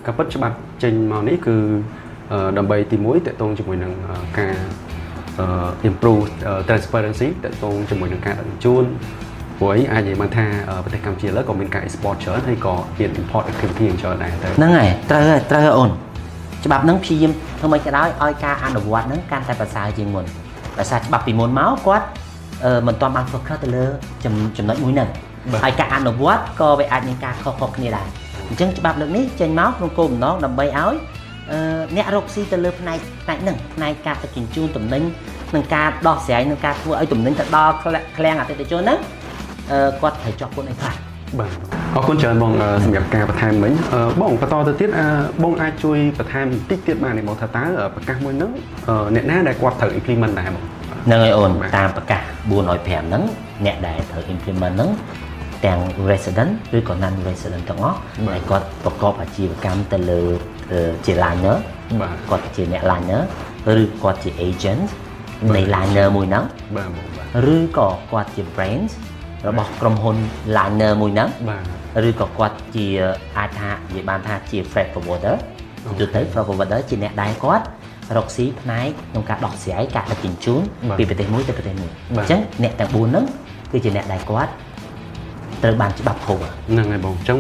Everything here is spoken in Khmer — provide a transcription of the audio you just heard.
ការពិតច្បាប់ចេញមកនេះគឺដើម្បីទី1តកតងជាមួយនឹងការ improve transparency តកតងជាមួយនឹងការដឹកជញ្ជូនព្រោះអាចនិយាយបានថាប្រទេសកម្ពុជាឥឡូវក៏មានការ export ច្រើនហើយក៏មាន import activity ច្រើនដែរទៅហ្នឹងហើយត្រូវអូនច្បាប់ហ្នឹងព្យាយាមធ្វើម៉េចក៏ដោយឲ្យការអនុវត្តហ្នឹងកាន់តែប្រសើរជាងមុនដោយសារច្បាប់ពីមុនមកគាត់មិនទាន់បាន focus ទៅលើចំណុចមួយហ្នឹងហើយការអនុវត្តក៏វាអាចមានការខុសៗគ្នាដែរអញ្ចឹងច្បាប់លើកនេះចេញមកក្នុងគោលបំណងដើម្បីឲ្យអ្នករកស៊ីទៅលើផ្នែកហ្នឹងផ្នែកការដឹកជញ្ជូនទំនិញនិងការដោះស្រាយនឹងការធ្វើឲ្យទំនិញទៅដល់ឃ្លាំងអតិថិជនហ្នឹងគាត់ត្រូវជាប់ពន្ធអីខ្លះបាទអរគុណច្រើនបងសម្រាប់ការបន្ថែមមិញបងបន្តទៅទៀតបងអាចជួយបន្ថែមបន្តិចទៀតបានទេបងថាតើប្រកាសមួយហ្នឹងអ្នកណាដែលគាត់ត្រូវ implement ដែរបងហ្នឹងហើយអូនតាមប្រកាស405ហ្នឹងអ្នកដែលត្រូវ implement ហ្នឹងទាំង resident ឬក៏ non resident ទាំងអស់ដែលគាត់ប្រកបអាជីវកម្មទៅលើជា liner គាត់ជាអ្នក liner ឬគាត់ជា agent នៃ liner មួយហ្នឹងឬក៏គាត់ជា brand របស់ក្រុមហ៊ុន liner មួយហ្នឹងឬក៏គាត់ជាអាចថានិយាយបានថាជា freight forwarder ទៅ freight forwarder ជាអ្នកដែលគាត់រកស៊ីផ្នែកក្នុងការដោះស្រាយការដឹកជញ្ជូនពីប្រទេសមួយទៅប្រទេសមួយអញ្ចឹងអ្នកទាំង4ហ្នឹងគឺជាអ្នកដែលគាត់ត្រូវបានច្បាប់គ្រប់ហ្នឹងហើយបងអញ្ចឹង